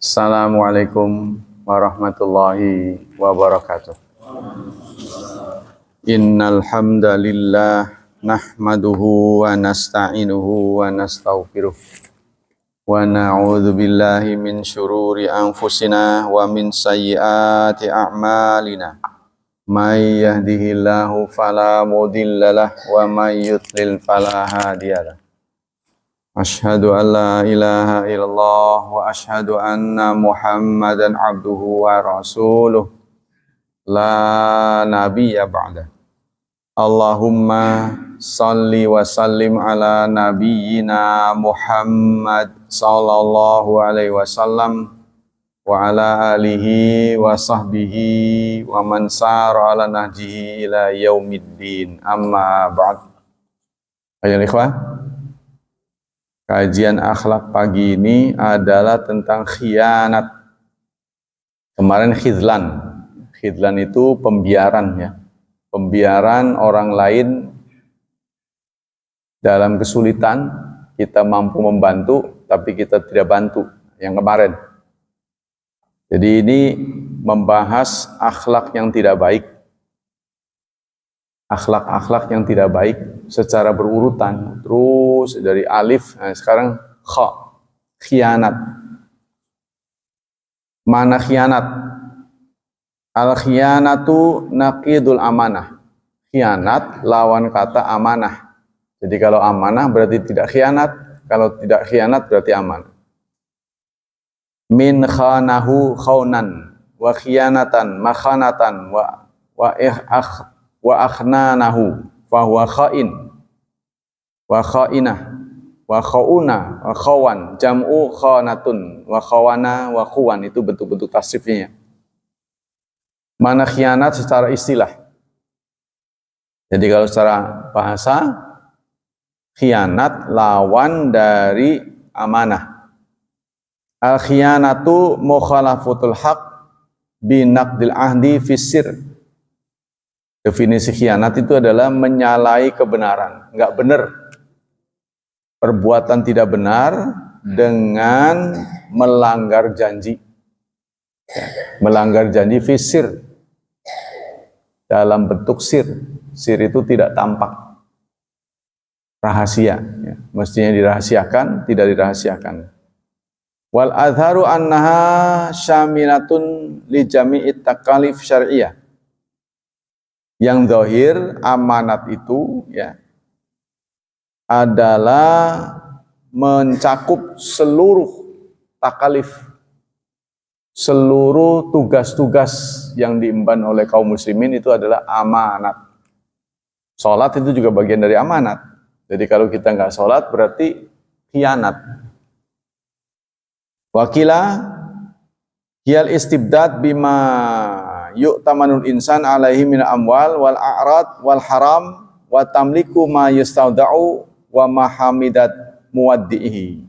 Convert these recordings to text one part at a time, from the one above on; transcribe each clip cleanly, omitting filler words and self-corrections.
Assalamualaikum warahmatullahi wabarakatuh. Innal hamdalillah nahmaduhu wa nasta'inuhu wa nastaghfiruh wa na'udzu billahi min syururi anfusina wa min sayyiati a'malina. May yahdihillahu fala mudhillalah wa may yudlil fala hadiyalah. Asyhadu an la ilaha illallah wa asyhadu anna Muhammadan abduhu wa rasuluh la nabiyya ba'da. Allahumma salli wa sallim ala nabiyyina Muhammad sallallahu alaihi wasallam wa ala alihi wa sahbihi wa man sara ala nahjihi ila yaumiddin. Amma ba'd. Ayo ikhwah, kajian akhlak pagi ini adalah tentang khianat. Kemarin khidlan. Khidlan itu pembiaran ya. Pembiaran orang lain dalam kesulitan, kita mampu membantu tapi kita tidak bantu, yang kemarin. Jadi ini membahas akhlak yang tidak baik. Akhlak-akhlak yang tidak baik secara berurutan, terus dari alif, nah sekarang kha, khianat. Mana khianat? Al-khianatu naqidul amanah. Khianat lawan kata amanah. Jadi kalau amanah berarti tidak khianat, kalau tidak khianat berarti amanah. Min khanahu khaunan wa khianatan makhanatan wa akhnanahu fahuwa khain wa khainah wa khauna wa khawan jam'u khanatun wa khawana wa khuwan. Itu bentuk-bentuk tasrifnya. Mana khianat secara istilah. Jadi kalau secara bahasa, khianat lawan dari amanah. Al khianatu mukhalafatul haq binaqdil ahdi fissir. Definisi khianat itu adalah menyalahi kebenaran, enggak benar. Perbuatan tidak benar dengan melanggar janji. Melanggar janji fisir dalam bentuk sir. Sir itu tidak tampak, rahasia. Ya. Mestinya dirahasiakan, tidak dirahasiakan. Wal adharu annaha syamilatun li jami'it takalif syar'iyyah. Yang zahir amanat itu ya adalah mencakup seluruh takalif, seluruh tugas-tugas yang diemban oleh kaum muslimin itu adalah amanat. Sholat itu juga bagian dari amanat. Jadi kalau kita nggak sholat berarti khianat. Wakila hiyal istibdad bima yu'tamanul insan alaihi min amwal wal a'rad wal haram wa tamliku ma yastauda'u wa mahamidat muwaddihi.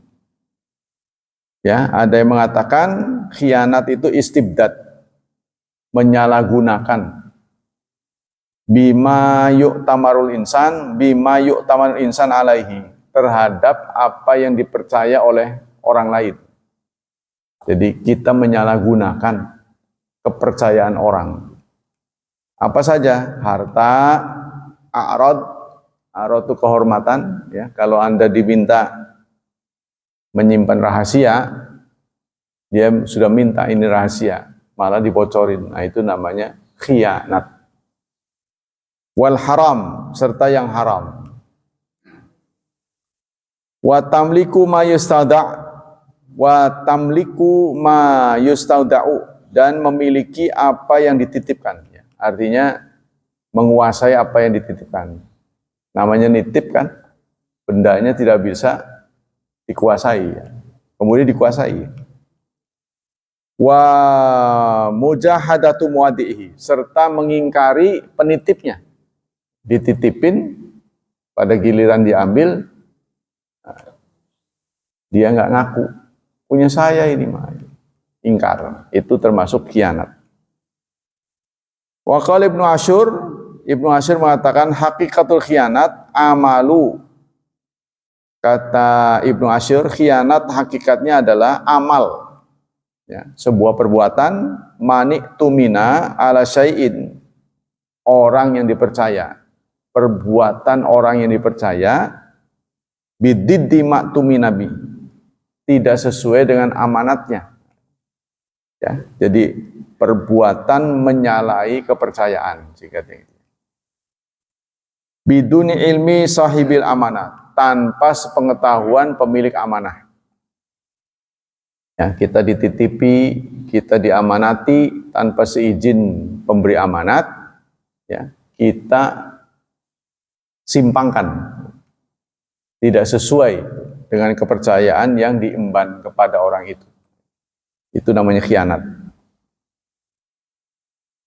Ya, ada yang mengatakan khianat itu istibdad, menyalahgunakan. Bima yu'tamarul insan alaihi, terhadap apa yang dipercaya oleh orang lain. Jadi kita menyalahgunakan kepercayaan orang. Apa saja? Harta, a'rad itu kehormatan. Ya. Kalau Anda diminta menyimpan rahasia, dia sudah minta ini rahasia, malah dibocorin. Nah itu namanya khianat. Wal haram, serta yang haram. Wa tamliku ma yustauda'u, dan memiliki apa yang dititipkan. Artinya menguasai apa yang dititipkan. Namanya nitip kan, bendanya tidak bisa dikuasai. Kemudian dikuasai. Wa mujahadatu muwaddihi, serta mengingkari penitipnya. Dititipin, pada giliran diambil, dia nggak ngaku. Punya saya ini mah. Ingkar, itu termasuk khianat. Wa qala Ibnu Asyur mengatakan hakikatul khianat amalu. Kata Ibnu Asyur, khianat hakikatnya adalah amal. Ya, sebuah perbuatan manik tumina ala syai'in, orang yang dipercaya. Perbuatan orang yang dipercaya bididdi maktumina bi, tidak sesuai dengan amanatnya. Ya, jadi perbuatan menyalahi kepercayaan jika biduni ilmi sahibil amanah, tanpa sepengetahuan pemilik amanah. Ya, kita dititipi, kita diamanati tanpa seizin pemberi amanat, ya, kita simpangkan, tidak sesuai dengan kepercayaan yang diemban kepada orang itu. Itu namanya khianat.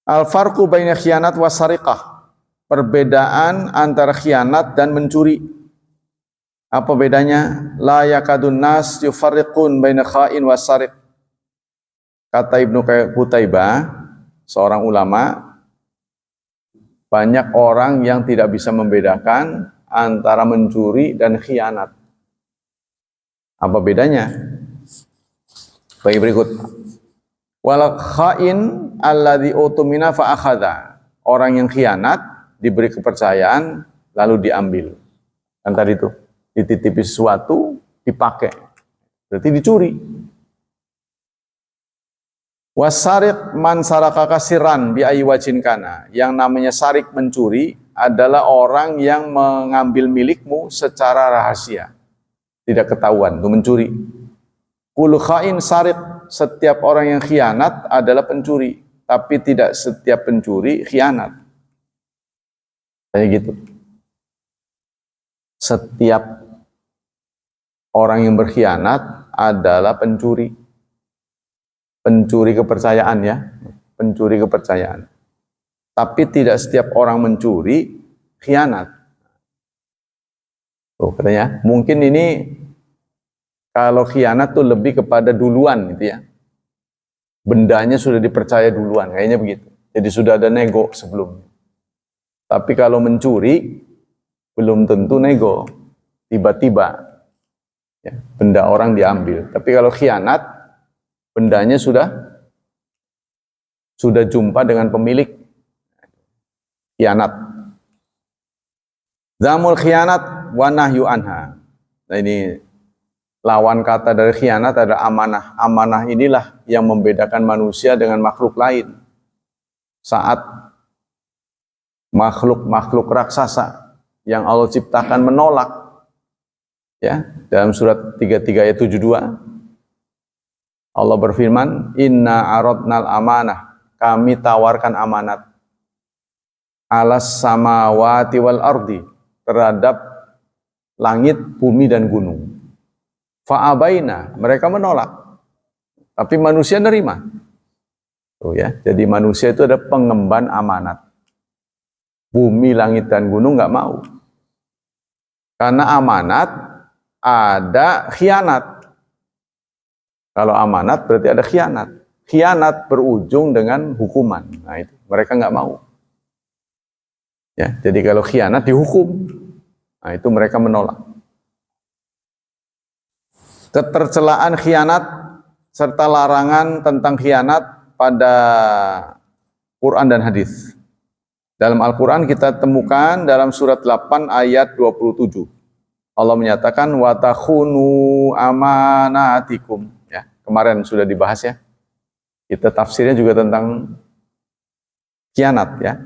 Al-farqu baina khianat wa sariqah. Perbedaan antara khianat dan mencuri. Apa bedanya? La yakadun nas yufarriqun baina kha'in wa sariq. Kata Ibnu Qutaibah, seorang ulama, banyak orang yang tidak bisa membedakan antara mencuri dan khianat. Apa bedanya? Baik, berikut. Wal kha'in alladzi utumina fa akhadha. Orang yang khianat diberi kepercayaan lalu diambil. Kan tadi itu, dititipi sesuatu dipakai. Berarti dicuri. Wasariq man sarakaka sirran bi ayyi wajhin kana. Yang namanya sarik, mencuri, adalah orang yang mengambil milikmu secara rahasia. Tidak ketahuan, itu mencuri. Kullu khain sarik, setiap orang yang khianat adalah pencuri, tapi tidak setiap pencuri khianat. Kayak gitu. Setiap orang yang berkhianat adalah pencuri. Pencuri kepercayaan, ya, pencuri kepercayaan. Tapi tidak setiap orang mencuri khianat. Tuh, katanya, mungkin ini kalau khianat tuh lebih kepada duluan gitu ya. Bendanya sudah dipercaya duluan, kayaknya begitu. Jadi sudah ada nego sebelumnya. Tapi kalau mencuri belum tentu nego. Tiba-tiba ya, benda orang diambil. Tapi kalau khianat, bendanya sudah jumpa dengan pemilik. Khianat. Zamul khianat wa nahyu anha. Nah, ini lawan kata dari khianat adalah amanah. Amanah inilah yang membedakan manusia dengan makhluk lain. Saat makhluk-makhluk raksasa yang Allah ciptakan menolak, ya, dalam surat 33 ayat 72, Allah berfirman, inna aradnal amanah, kami tawarkan amanat, alas samawati wal ardi, terhadap langit, bumi, dan gunung. Fa'abaina, mereka menolak. Tapi manusia nerima. Tuh ya, jadi manusia itu ada pengemban amanat. Bumi, langit, dan gunung nggak mau. Karena amanat ada khianat. Kalau amanat berarti ada khianat. Khianat berujung dengan hukuman. Nah itu, mereka nggak mau. Ya, jadi kalau khianat dihukum. Nah itu mereka menolak. Ketercelaan khianat serta larangan tentang khianat pada Quran dan hadis. Dalam Al-Quran kita temukan dalam surat 8 ayat 27. Allah menyatakan wa takhunu amanatikum. Ya, kemarin sudah dibahas ya. Kita tafsirnya juga tentang khianat ya.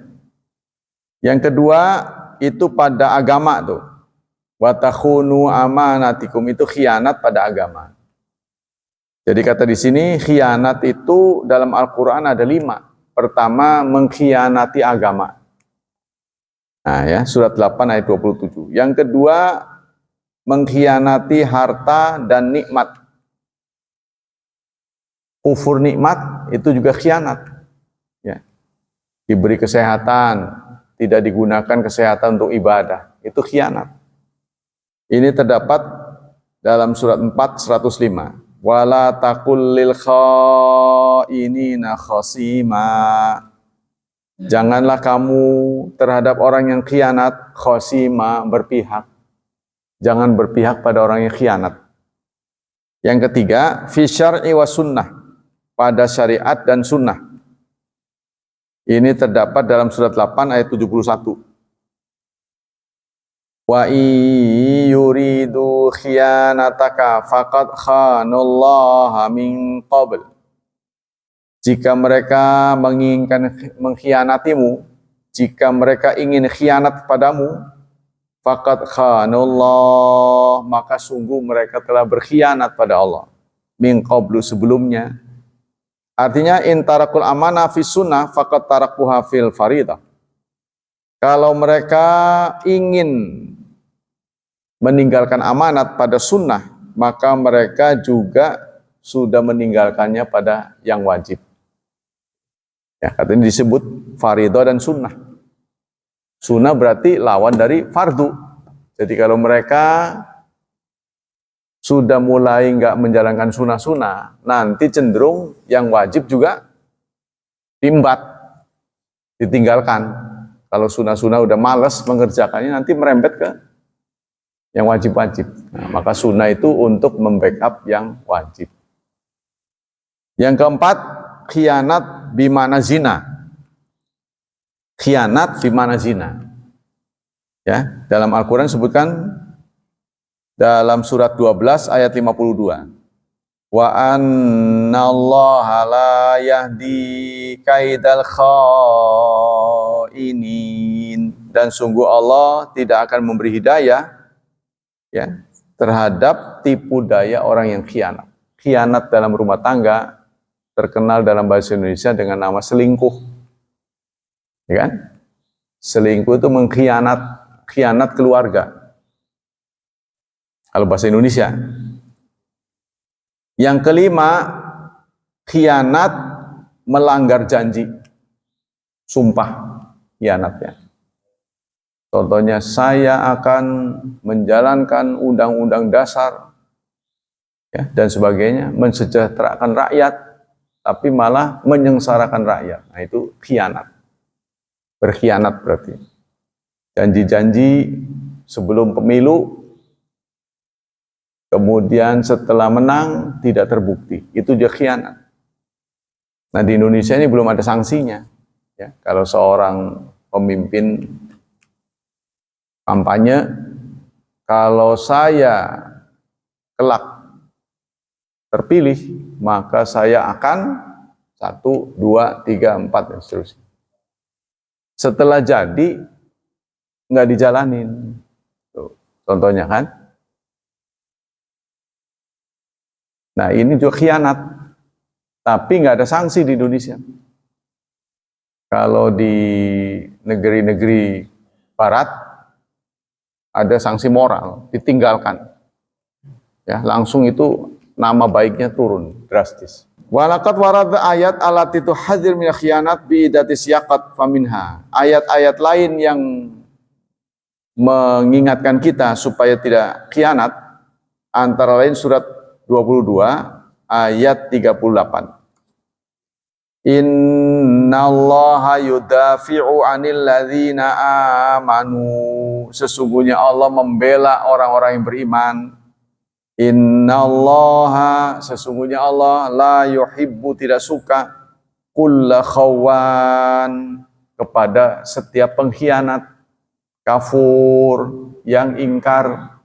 Yang kedua itu pada agama tuh. Wa takhunu amanatikum itu khianat pada agama. Jadi kata di sini khianat itu dalam Al-Quran ada 5. Pertama, mengkhianati agama. Nah ya, surat 8 ayat 27. Yang kedua, mengkhianati harta dan nikmat. Kufur nikmat itu juga khianat. Ya. Diberi kesehatan, tidak digunakan kesehatan untuk ibadah, itu khianat. Ini terdapat dalam surat 4 105. Wala taqul lil khainina khasima. Janganlah kamu terhadap orang yang khianat khasima, berpihak. Jangan berpihak pada orang yang khianat. Yang ketiga, fi syar'i wa sunnah. pada syariat dan sunnah. Ini terdapat dalam surat 8 ayat 71. Wa yuridu khiyanataka faqad khanallaha min qabl. Jika mereka menginginkan mengkhianatimu, jika mereka ingin khianat padamu, faqad khanallah, maka sungguh mereka telah berkhianat pada Allah. Min qablu, sebelumnya. Artinya intarakul amanah fi sunnah faqad tarakuha fil faridah. Kalau mereka ingin meninggalkan amanat pada sunnah, maka mereka juga sudah meninggalkannya pada yang wajib. Ya, katanya disebut faridah dan sunnah. Sunnah berarti lawan dari fardu. Jadi kalau mereka sudah mulai nggak menjalankan sunnah-sunnah, nanti cenderung yang wajib juga timbat, ditinggalkan. Kalau sunnah-sunnah udah malas mengerjakannya, nanti merembet ke yang wajib-wajib. Nah, maka sunnah itu untuk membackup yang wajib. Yang keempat, khianat bimana zina. Khianat bimana zina. Ya, dalam Al-Qur'an sebutkan dalam surat 12 ayat 52. Wa annallaha la yahdi kaidal khainin. Dan sungguh Allah tidak akan memberi hidayah ya terhadap tipu daya orang yang khianat. Khianat dalam rumah tangga terkenal dalam bahasa Indonesia dengan nama selingkuh. Ya kan? Selingkuh itu khianat keluarga. Kalau bahasa Indonesia. Yang kelima, khianat melanggar janji. Sumpah khianatnya. Contohnya, saya akan menjalankan undang-undang dasar ya, dan sebagainya, mensejahterakan rakyat, tapi malah menyengsarakan rakyat. Nah, itu khianat. Berkhianat berarti. Janji-janji sebelum pemilu, kemudian setelah menang tidak terbukti, itu dia khianat. Nah, di Indonesia ini belum ada sanksinya. Ya, kalau seorang pemimpin kampanye, kalau saya kelak terpilih, maka saya akan 1, 2, 3, 4 dan seterusnya. Setelah jadi nggak dijalanin. Tuh, contohnya kan. Nah, ini juga khianat, tapi nggak ada sanksi di Indonesia. Kalau di negeri-negeri barat, ada sanksi moral, ditinggalkan. Ya, langsung itu nama baiknya turun, drastis. Walaqad warada ayat alat itu hadir min khianat biidati siyaqat faminha. Ayat-ayat lain yang mengingatkan kita supaya tidak khianat, antara lain surat 22 ayat 38. Innallaha yudafi'u 'anil ladzina amanu. Sesungguhnya Allah membela orang-orang yang beriman. Innallaha, sesungguhnya Allah la yuhibbu, tidak suka kulla khawan, kepada setiap pengkhianat, kafur, yang ingkar.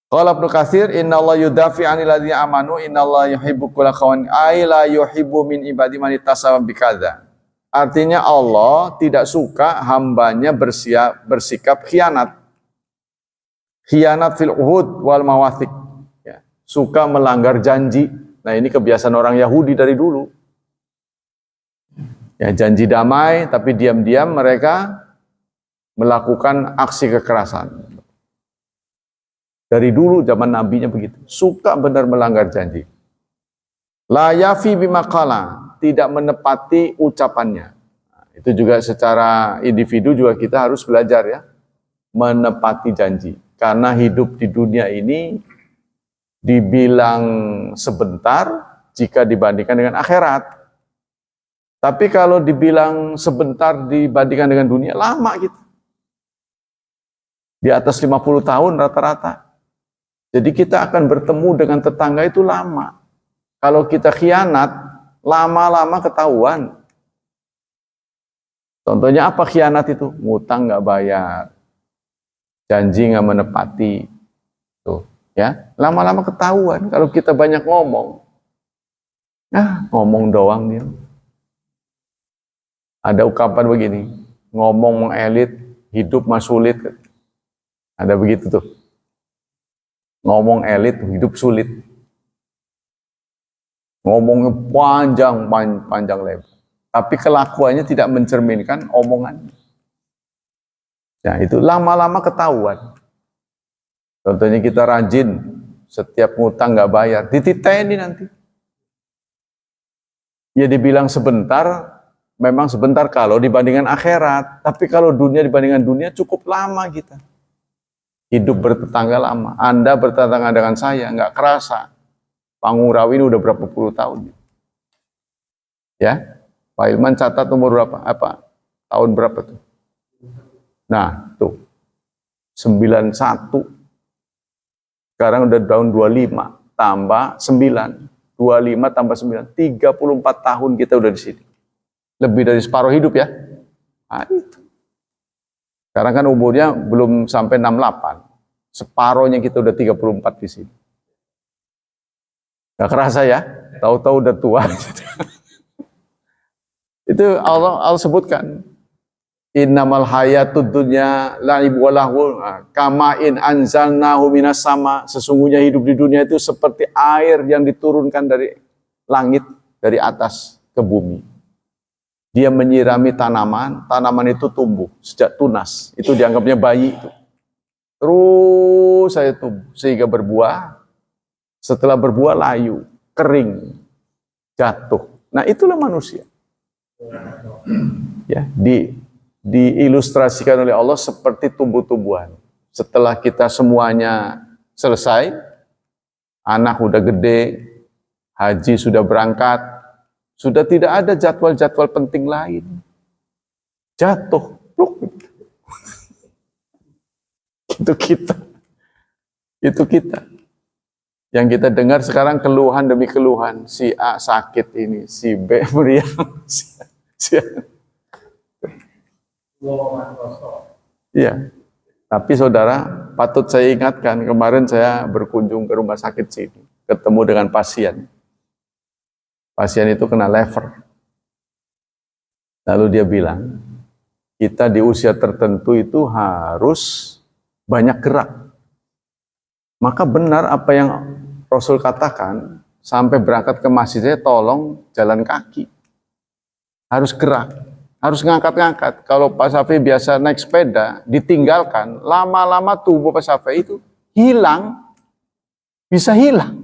Qala Ibnu Katsir, innallaha yudafi 'anil ladzina amanu innallaha yuhibbu kulla khawan ay la yuhibbu min ibadi man ittasaba bikadza. Artinya Allah tidak suka hambanya bersikap khianat. Khianat fil uhud wal mawathiq. Ya, suka melanggar janji. Nah, ini kebiasaan orang Yahudi dari dulu. Ya, janji damai tapi diam-diam mereka melakukan aksi kekerasan. Dari dulu zaman nabinya begitu. Suka benar melanggar janji. La yafi bimaqala, tidak menepati ucapannya. Nah, itu juga secara individu juga kita harus belajar ya. Menepati janji. Karena hidup di dunia ini dibilang sebentar jika dibandingkan dengan akhirat. Tapi kalau dibilang sebentar dibandingkan dengan dunia, lama gitu. Di atas 50 tahun rata-rata. Jadi kita akan bertemu dengan tetangga itu lama. Kalau kita khianat, lama-lama ketahuan. Contohnya apa khianat itu? Ngutang nggak bayar, janji nggak menepati. Tuh, ya, lama-lama ketahuan. Kalau kita banyak ngomong, ngomong doang dia. Ada ungkapan begini, ngomong mengelit, hidup mah sulit. Ada begitu tuh. Ngomong elit, hidup sulit. Ngomongnya panjang lebar. Tapi kelakuannya tidak mencerminkan omongan. Ya, itu lama-lama ketahuan. Contohnya kita rajin, setiap ngutang nggak bayar, dititeni nanti. Ya dibilang sebentar, memang sebentar kalau dibandingkan akhirat. Tapi kalau dunia dibandingkan dunia cukup lama kita. Hidup bertetangga lama. Anda bertetangga dengan saya, nggak kerasa. Pangurawi ini udah berapa puluh tahun. Ya, Pak Ilman catat umur berapa? Tahun berapa tuh? Nah, tuh. 91. Sekarang udah tahun 25. Tambah 9. 25 tambah 9. 34 tahun kita udah di sini. Lebih dari separuh hidup ya. Nah, itu. Sekarang kan umurnya belum sampai 68. Separohnya kita udah 34 di sini. Gak kerasa ya? Tahu-tahu udah tua. Itu Allah sebutkan. Innamal hayatud dunya la'ib wa lahu kama in anzalnahu minas sama. Sesungguhnya hidup di dunia itu seperti air yang diturunkan dari langit, dari atas ke bumi. Dia menyirami tanaman, tanaman itu tumbuh sejak tunas. Itu dianggapnya bayi itu. Terus saya tumbuh sehingga berbuah. Setelah berbuah layu, kering, jatuh. Nah, itulah manusia. Ya, diilustrasikan oleh Allah seperti tumbuh-tumbuhan. Setelah kita semuanya selesai, anak udah gede, haji sudah berangkat, sudah tidak ada jadwal-jadwal penting lain. Jatuh, pluk. Itu kita. Itu kita. Yang kita dengar sekarang keluhan demi keluhan. Si A sakit ini, si B meriang. Iya. Tapi saudara, patut saya ingatkan, kemarin saya berkunjung ke rumah sakit sini, ketemu dengan pasien. Pasien itu kena lever. Lalu dia bilang, kita di usia tertentu itu harus banyak gerak. Maka benar apa yang Rasul katakan, sampai berangkat ke masjidnya tolong jalan kaki. Harus gerak, harus ngangkat-ngangkat. Kalau Pak Syafi biasa naik sepeda, ditinggalkan, lama-lama tubuh Pak Syafi itu hilang, bisa hilang.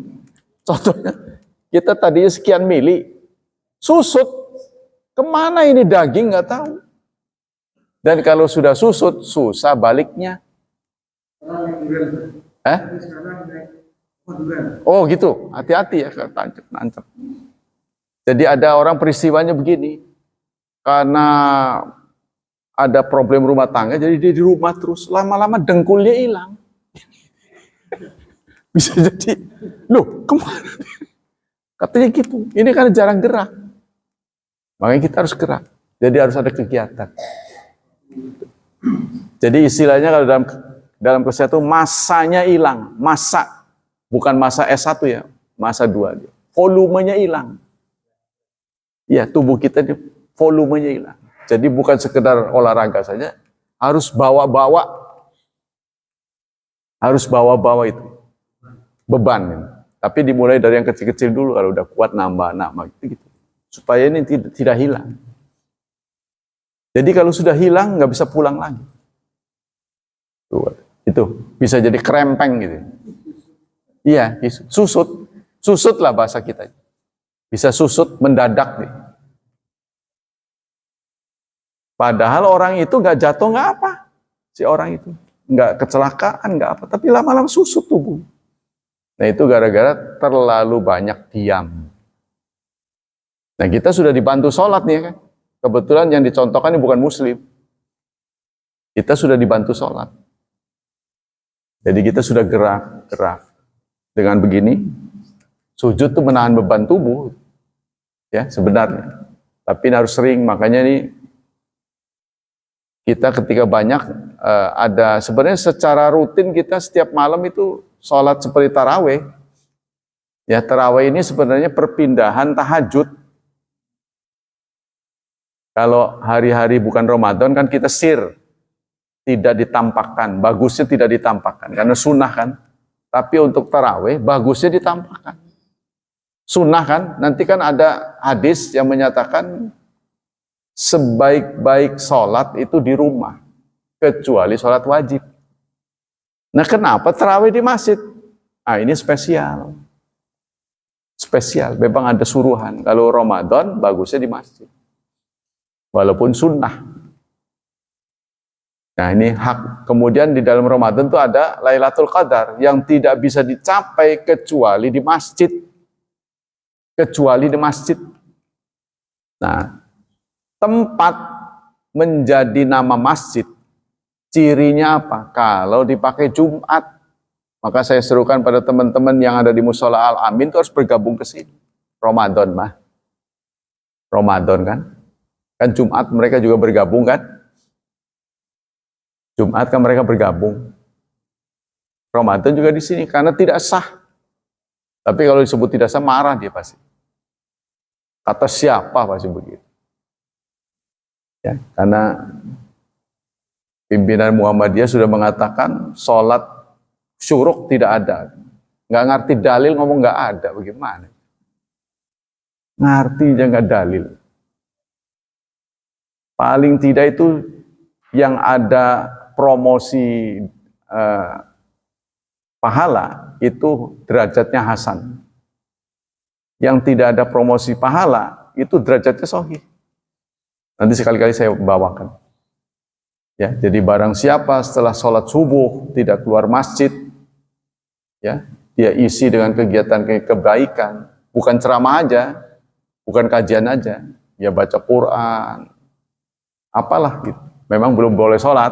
Contohnya, kita tadinya sekian mili, susut, kemana ini daging nggak tahu. Dan kalau sudah susut, susah baliknya. Oh gitu, hati-hati ya, tancap. Jadi ada orang peristiwanya begini, karena ada problem rumah tangga, jadi dia di rumah terus, lama-lama dengkulnya hilang. Bisa jadi, loh kemana? Katanya gitu, ini kan jarang gerak. Makanya kita harus gerak, jadi harus ada kegiatan. Jadi istilahnya kalau dalam kesehatan masanya hilang, masa, bukan masa S1 ya, masa 2 dia. Volumenya hilang. Ya, tubuh kita ini volumenya hilang. Jadi bukan sekedar olahraga saja, harus bawa-bawa. Harus bawa-bawa itu. Beban. Tapi dimulai dari yang kecil-kecil dulu, kalau udah kuat nambah gitu. Supaya ini tidak hilang. Jadi kalau sudah hilang, nggak bisa pulang lagi. Itu bisa jadi krempeng gitu. Iya, susut lah bahasa kita. Bisa susut mendadak nih. Padahal orang itu nggak jatuh nggak apa, si orang itu nggak kecelakaan nggak apa, tapi lama-lama susut tubuh. Nah itu gara-gara terlalu banyak diam. Nah kita sudah dibantu sholat nih kan. Kebetulan yang dicontohkan ini bukan muslim. Kita sudah dibantu sholat. Jadi kita sudah gerak. Dengan begini, Sujud itu menahan beban tubuh, ya sebenarnya. Tapi harus sering, makanya nih kita ketika banyak ada sebenarnya secara rutin kita setiap malam itu sholat seperti taraweh. Ya taraweh ini sebenarnya perpindahan tahajud. Kalau hari-hari bukan Ramadan kan kita sir, tidak ditampakkan, bagusnya tidak ditampakkan karena sunnah kan. Tapi untuk taraweh bagusnya ditampakkan. Sunnah kan, nanti kan ada hadis yang menyatakan sebaik-baik sholat itu di rumah, kecuali sholat wajib. Nah kenapa tarawih di masjid? Ah ini spesial. Spesial, memang ada suruhan. Kalau Ramadan bagusnya di masjid. Walaupun sunnah. Nah ini hak. Kemudian di dalam Ramadan itu ada Lailatul Qadar yang tidak bisa dicapai kecuali di masjid. Kecuali di masjid. Nah, tempat menjadi nama masjid, cirinya apa? Kalau dipakai Jumat, maka saya serukan pada teman-teman yang ada di Musola Al-Amin itu harus bergabung ke sini. Ramadan mah. Ramadan kan? Kan Jumat mereka juga bergabung kan? Jumat kan mereka bergabung. Ramadan juga di sini karena tidak sah. Tapi kalau disebut tidak sah marah dia pasti. Kata siapa pasti begitu. Ya, karena pimpinan Muhammadiyah sudah mengatakan sholat syuruk tidak ada. Nggak ngerti dalil ngomong nggak ada, bagaimana? Ngerti aja nggak dalil. Paling tidak itu yang ada promosi pahala itu derajatnya hasan. Yang tidak ada promosi pahala itu derajatnya sahih. Nanti sekali-kali saya bawakan. Ya, jadi barang siapa setelah sholat subuh tidak keluar masjid, ya, dia isi dengan kegiatan kebaikan, bukan ceramah aja, bukan kajian aja, ya baca Quran, apalah gitu. Memang belum boleh sholat,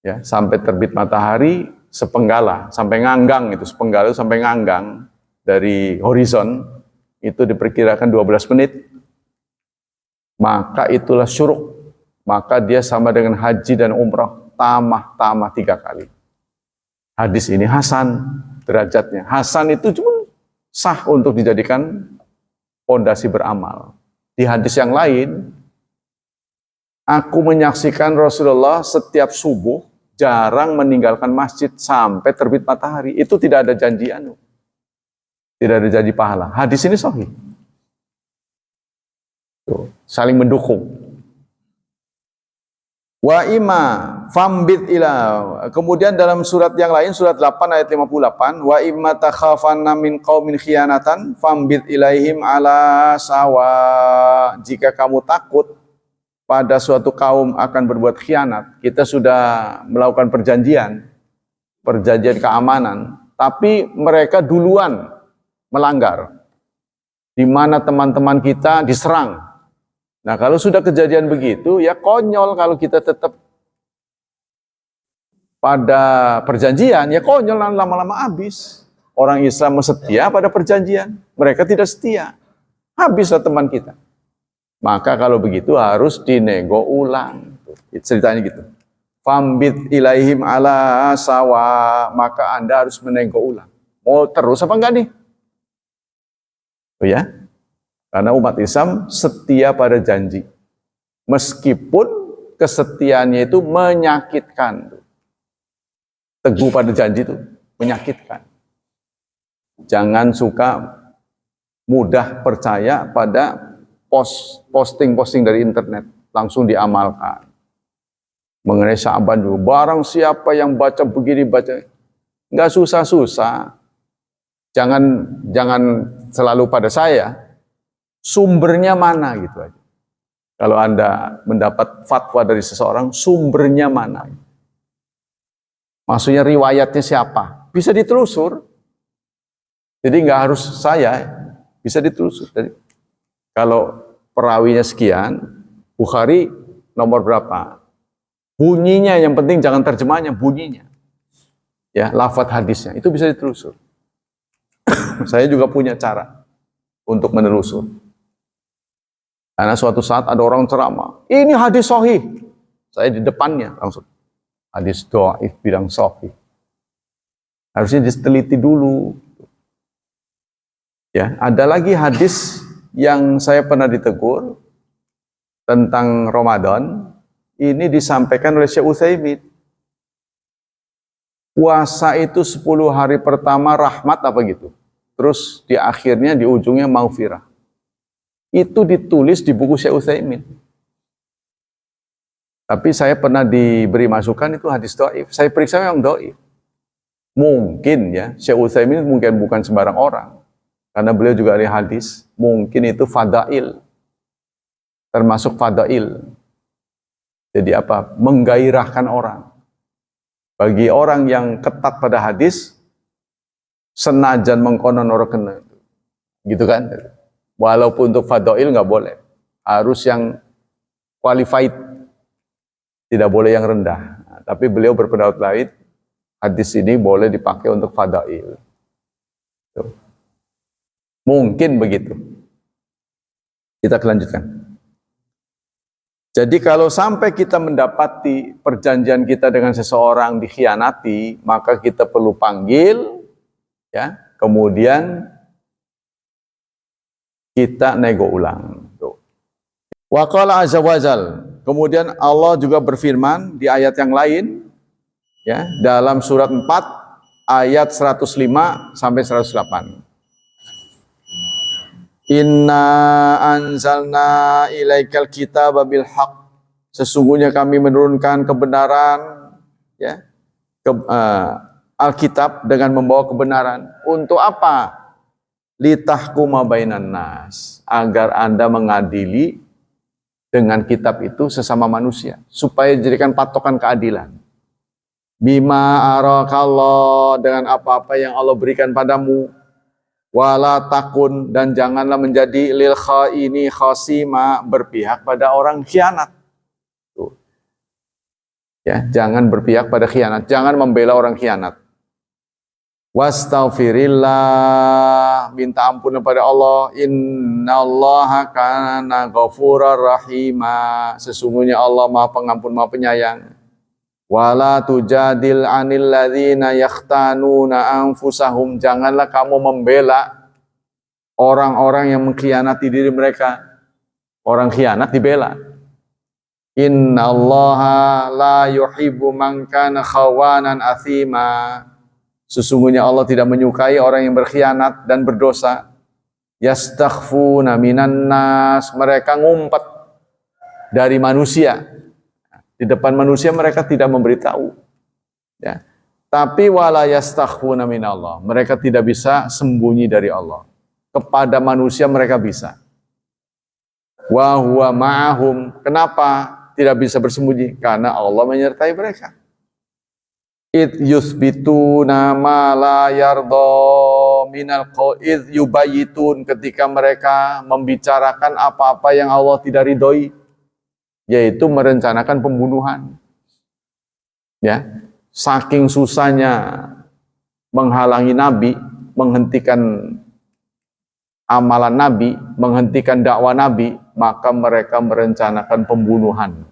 ya, sampai terbit matahari sepenggala, sampai nganggang itu, sepenggala itu sampai nganggang dari horizon itu diperkirakan 12 menit. Maka itulah syuruk. Maka dia sama dengan haji dan umrah, tamah 3 kali. Hadis ini hasan derajatnya. Hasan itu cuma sah untuk dijadikan pondasi beramal. Di hadis yang lain, aku menyaksikan Rasulullah setiap subuh jarang meninggalkan masjid sampai terbit matahari. Itu tidak ada janji tidak ada janji pahala. Hadis ini sahih. Tuh, saling mendukung. Wa ima fambit ila. Kemudian dalam surat yang lain, surat 8 ayat 58, wa imma takhafanna min qaumin khiyanatan fambit ilaihim ala sawa. Jika kamu takut pada suatu kaum akan berbuat khianat, kita sudah melakukan perjanjian keamanan, tapi mereka duluan melanggar. Di mana teman-teman kita diserang. Nah, kalau sudah kejadian begitu, ya konyol kalau kita tetap pada perjanjian, ya konyol lama-lama habis. Orang Islam setia pada perjanjian, mereka tidak setia. Habislah teman kita. Maka kalau begitu harus dinego ulang. Ceritanya gitu. Fambit ilaihim ala sawa, maka Anda harus menego ulang. Mau terus apa enggak nih? Oh ya? Karena umat Islam setia pada janji. Meskipun kesetiaannya itu menyakitkan. Teguh pada janji itu menyakitkan. Jangan suka mudah percaya pada posting-posting dari internet. Langsung diamalkan. Mengenai Sya'ban juga. Barang siapa yang baca begini, baca. Nggak susah-susah. Jangan selalu pada saya. Sumbernya mana gitu aja. Kalau Anda mendapat fatwa dari seseorang, sumbernya mana? Maksudnya riwayatnya siapa? Bisa ditelusur. Jadi nggak harus saya, bisa ditelusur. Jadi, kalau perawinya sekian, Bukhari nomor berapa? Bunyinya yang penting jangan terjemahnya, bunyinya. Ya, lafadz hadisnya itu bisa ditelusur. Saya juga punya cara untuk menelusur. Karena suatu saat ada orang ceramah, ini hadis sahih. Saya di depannya langsung, hadis dhaif bilang sahih. Harusnya diteliti dulu. Ya, ada lagi hadis yang saya pernah ditegur tentang Ramadan. Ini disampaikan oleh Syekh Utsaimin. Puasa itu 10 hari pertama rahmat apa gitu. Terus di akhirnya di ujungnya maghfirah. Itu ditulis di buku Syekh Utsaimin. Tapi saya pernah diberi masukan itu hadis dhaif. Saya periksa memang dhaif. Mungkin ya, Syekh Utsaimin mungkin bukan sembarang orang. Karena beliau juga ahli hadis. Mungkin itu fadail. Termasuk fadail. Jadi apa? Menggairahkan orang. Bagi orang yang ketat pada hadis, senajan mengkonon orang kena. Gitu kan? Walaupun untuk fadail nggak boleh. Harus yang qualified. Tidak boleh yang rendah. Nah, tapi beliau berpendapat lain, hadis ini boleh dipakai untuk fadail. Tuh. Mungkin begitu. Kita lanjutkan. Jadi kalau sampai kita mendapati perjanjian kita dengan seseorang dikhianati, maka kita perlu panggil, ya, kemudian kita nego ulang. Wa qala azza wajal, kemudian Allah juga berfirman di ayat yang lain, ya, dalam surat 4 ayat 105 sampai 108. Inna anzalna ilaikal kitaba bil haqq. Sesungguhnya kami menurunkan kebenaran, ya, Alkitab dengan membawa kebenaran. Untuk apa? Litahkuma bainan nas, agar Anda mengadili dengan kitab itu sesama manusia, supaya dijadikan patokan keadilan. Bima arakallah, dengan apa-apa yang Allah berikan padamu. Wala takun, dan janganlah menjadi lil khaini khasima, berpihak pada orang khianat. Tuh. Ya, jangan berpihak pada khianat, jangan membela orang khianat. Wastaghfirillah, minta ampun kepada Allah. Innallaha kana ghafurar rahima, sesungguhnya Allah Maha Pengampun, Maha Penyayang. Wala tujadil anil ladzina yakhtanuna anfusahum, janganlah kamu membela orang-orang yang mengkhianati diri mereka. Orang khianat dibela. Innallaha la yuhibbu man kana khawanan athima, sesungguhnya Allah tidak menyukai orang yang berkhianat dan berdosa. Yastakhfuna minan nas, mereka ngumpet dari manusia. Di depan manusia mereka tidak memberitahu, ya. Tapi wala yastakhfuna minallah, mereka tidak bisa sembunyi dari Allah. Kepada manusia mereka bisa. Wa huwa ma'ahum, kenapa tidak bisa bersembunyi? Karena Allah menyertai mereka. Id yuthbituna ma la yardha minal qaid yubayitun, ketika mereka membicarakan apa-apa yang Allah tidak ridhoi, yaitu merencanakan pembunuhan. Ya, saking susahnya menghalangi Nabi, menghentikan amalan Nabi, menghentikan dakwah Nabi, maka mereka merencanakan pembunuhan.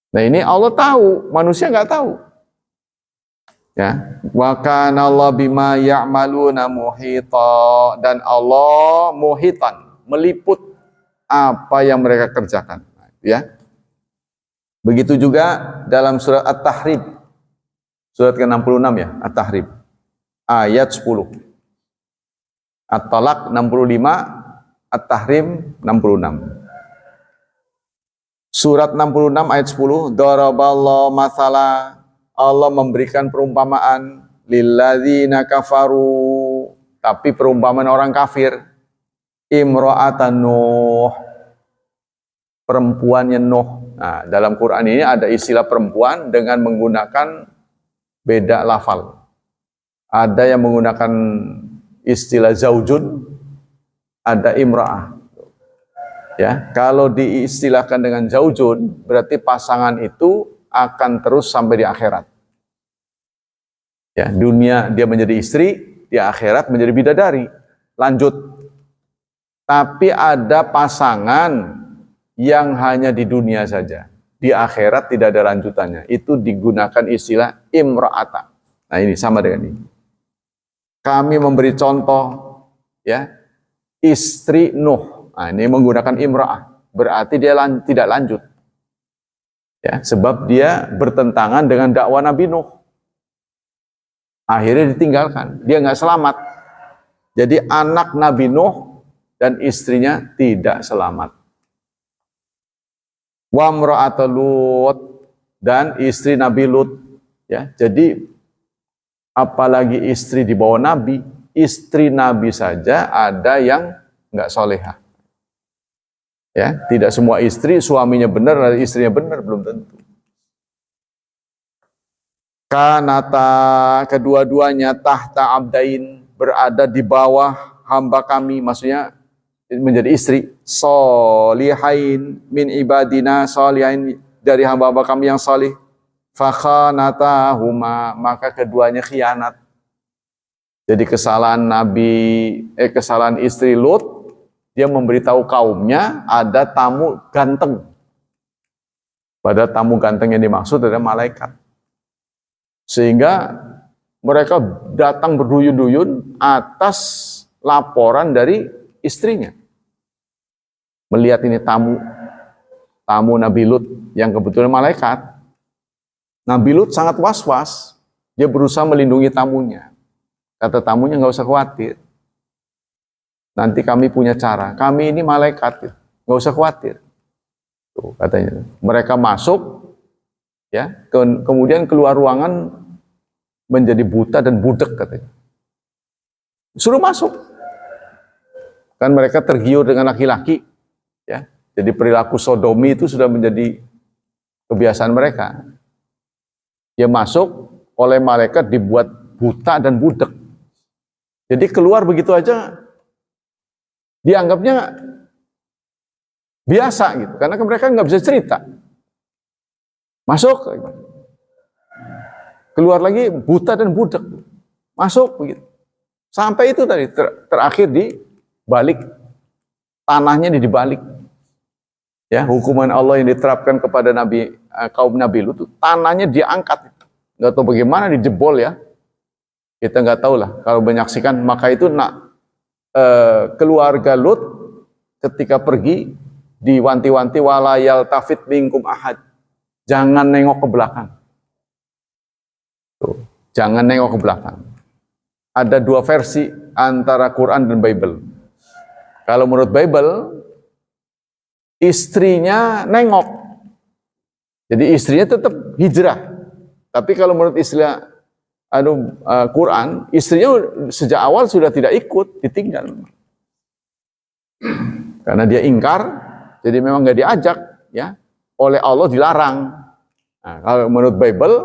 Nah ini Allah tahu, manusia nggak tahu. Ya, wa kana Allah bima ya'maluna muhita, dan Allah muhitan, meliput apa yang mereka kerjakan, ya. Begitu juga dalam surat At-Tahrim, surat ke-66 ya, At-Tahrim, ayat 10. At-Talaq 65, At-Tahrim 66. Surat 66 ayat 10, daraballahu mathala, Allah memberikan perumpamaan lilladzina kafaru, tapi perumpamaan orang kafir. Imra'atan Nuh, perempuannya Nuh. Nah, dalam Quran ini ada istilah perempuan dengan menggunakan beda lafal. Ada yang menggunakan istilah zaujun, ada imra'ah. Ya, kalau diistilahkan dengan zaujun, berarti pasangan itu akan terus sampai di akhirat. Ya, dunia dia menjadi istri, di akhirat menjadi bidadari. Lanjut. Tapi ada pasangan yang hanya di dunia saja. Di akhirat tidak ada lanjutannya. Itu digunakan istilah imra'ata. Nah ini sama dengan ini. Kami memberi contoh ya istri Nuh. Nah, ini menggunakan imra'ah. Berarti dia tidak lanjut. Ya, sebab dia bertentangan dengan dakwah Nabi Nuh. Akhirnya ditinggalkan. Dia nggak selamat. Jadi anak Nabi Nuh dan istrinya tidak selamat. Wa imra'atul Lut, dan istri Nabi Lut. Ya, jadi apalagi istri di bawah Nabi, istri Nabi saja ada yang nggak solehah. Ya, tidak semua istri suaminya benar dan istrinya benar, belum tentu. Kanata, kedua-duanya tahta abdain, berada di bawah hamba kami, maksudnya menjadi istri, solihain min ibadina, solihain dari hamba-hamba kami yang solih. Fakhanatahuma, maka keduanya khianat. Jadi kesalahan kesalahan istri Lut, dia memberitahu kaumnya ada tamu ganteng. Padahal tamu ganteng yang dimaksud adalah malaikat. Sehingga mereka datang berduyun-duyun atas laporan dari istrinya. Melihat ini tamu Nabi Lut yang kebetulan malaikat. Nabi Lut sangat was-was. Dia berusaha melindungi tamunya. Kata tamunya, nggak usah khawatir. Nanti kami punya cara. Kami ini malaikat, nggak usah khawatir. Tuh, katanya. Mereka masuk, ya, kemudian keluar ruangan menjadi buta dan budek, katanya. Suruh masuk. Kan mereka tergiur dengan laki-laki, ya. Jadi perilaku sodomi itu sudah menjadi kebiasaan mereka. Dia masuk, oleh malaikat dibuat buta dan budek. Jadi keluar begitu aja, dianggapnya biasa gitu, karena mereka nggak bisa cerita. Masuk, keluar lagi buta dan budek, masuk begitu. Sampai itu tadi terakhir di balik, tanahnya dibalik. Ya, hukuman Allah yang diterapkan kepada kaum Nabi Lut, tanahnya diangkat. Nggak tahu bagaimana dijebol ya. Kita nggak tahu lah. Kalau menyaksikan, maka itu keluarga Lut ketika pergi diwanti-wanti walayal tafid minkum ahad. Jangan nengok ke belakang. Tuh, jangan nengok ke belakang. Ada dua versi antara Quran dan Bible. Kalau menurut Bible, istrinya nengok. Jadi istrinya tetap hijrah. Tapi kalau menurut istilah Quran, istrinya sejak awal sudah tidak ikut, ditinggal. Karena dia ingkar, jadi memang nggak diajak, ya. Oleh Allah dilarang. Nah, kalau menurut Bible,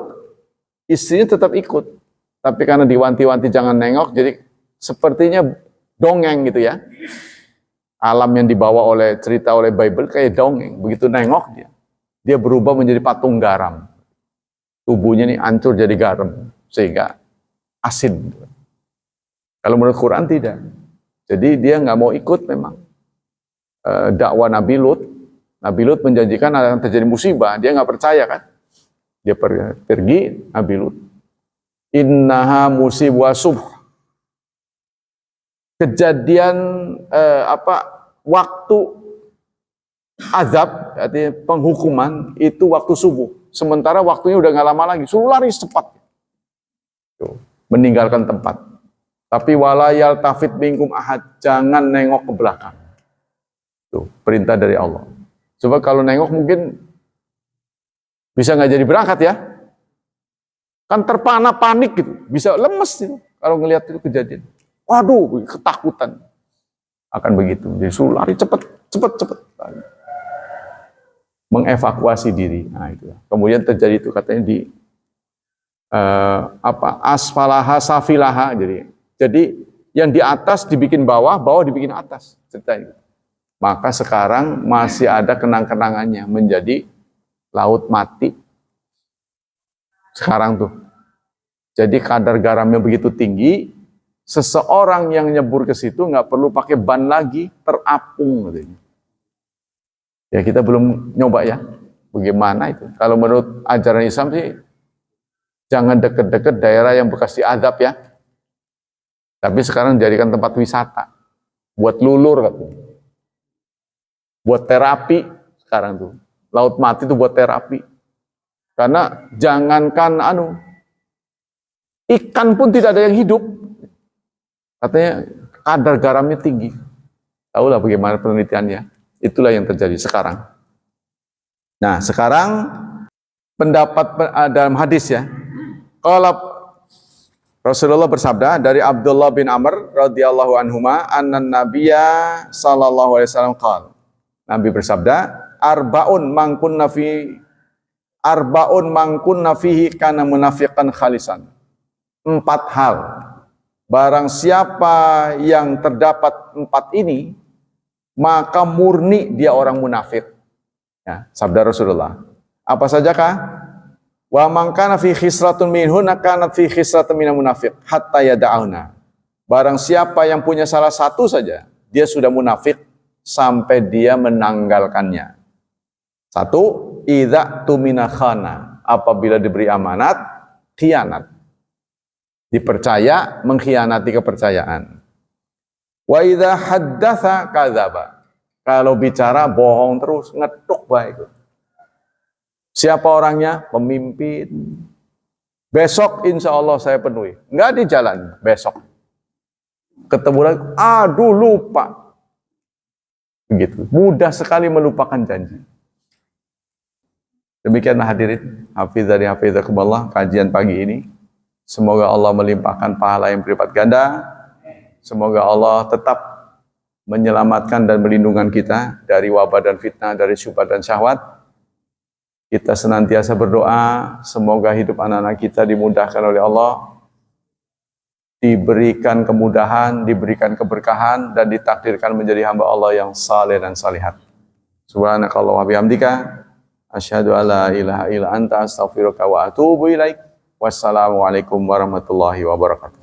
istrinya tetap ikut. Tapi karena diwanti-wanti jangan nengok, jadi sepertinya dongeng gitu ya. Alam yang dibawa cerita oleh Bible kayak dongeng. Begitu nengok dia berubah menjadi patung garam. Tubuhnya nih hancur jadi garam, sehingga asin. Kalau menurut Quran tidak. Jadi dia nggak mau ikut memang dakwah Nabi Lut. Nabi Lut menjanjikan akan terjadi musibah, dia nggak percaya kan. Dia pergi Nabi Lut. Innaha musibah subh. Kejadian waktu azab, artinya penghukuman itu waktu subuh. Sementara waktunya udah nggak lama lagi, suruh lari cepat. Tuh, meninggalkan tempat. Tapi walayal tafid minkum ahad, jangan nengok ke belakang. Tuh, perintah dari Allah. Coba kalau nengok mungkin bisa nggak jadi berangkat ya. Kan terpana panik gitu, bisa lemes gitu kalau ngelihat itu kejadian. Waduh, ketakutan. Akan begitu. Jadi suruh lari cepat. Mengevakuasi diri. Nah, itu. Kemudian terjadi itu katanya di asfalaha safilaha. Jadi yang di atas dibikin bawah, bawah dibikin atas. Ceritanya. Maka sekarang masih ada kenang-kenangannya menjadi laut mati. Sekarang tuh. Jadi kadar garamnya begitu tinggi, seseorang yang nyebur ke situ nggak perlu pakai ban lagi, terapung katanya. Ya kita belum nyoba ya, bagaimana itu. Kalau menurut ajaran Islam sih, jangan deket-deket daerah yang bekas diazab ya. Tapi sekarang jadikan tempat wisata, buat lulur katanya. Buat terapi sekarang tuh. Laut Mati itu buat terapi. Karena jangankan ikan pun tidak ada yang hidup. Katanya kadar garamnya tinggi. Tahulah bagaimana penelitiannya. Itulah yang terjadi sekarang. Nah, sekarang pendapat dalam hadis ya. Kalau Rasulullah bersabda dari Abdullah bin Amr radhiyallahu anhuma, annan nabiyya sallallahu alaihi wasallam qala. Nabi bersabda, arba'un mangkunna fihi kana munafiqan khalisan. 4 hal. Barang siapa yang terdapat 4 ini, maka murni dia orang munafik. Ya, sabda Rasulullah. Apa sajakah? Wa man kana fi khisratun minhunna kanat fi khisratun minal munafiq hatta yada'una. Barang siapa yang punya salah satu saja, dia sudah munafik sampai dia menanggalkannya. 1, idza tumina khana, apabila diberi amanat, khianat. Dipercaya, mengkhianati kepercayaan. Wa idza haddatsa kadzaba. Kalau bicara bohong terus, ngetuk baik. Siapa orangnya? Pemimpin. Besok insya Allah saya penuhi. Enggak di jalan, besok. Ketemu lagi, aduh lupa. Begitu. Mudah sekali melupakan janji. Demikianlah hadirin. Hafizani hafizakumullah, kajian pagi ini. Semoga Allah melimpahkan pahala yang berlipat ganda. Semoga Allah tetap menyelamatkan dan melindungi kita dari wabah dan fitnah, dari syubhat dan syahwat. Kita senantiasa berdoa, semoga hidup anak-anak kita dimudahkan oleh Allah, diberikan kemudahan, diberikan keberkahan, dan ditakdirkan menjadi hamba Allah yang saleh dan salihat. Subhanakallah wa bihamdika, asyhadu an la ilaha illa anta, astaghfiruka wa atubu ilaik. Wassalamualaikum warahmatullahi wabarakatuh.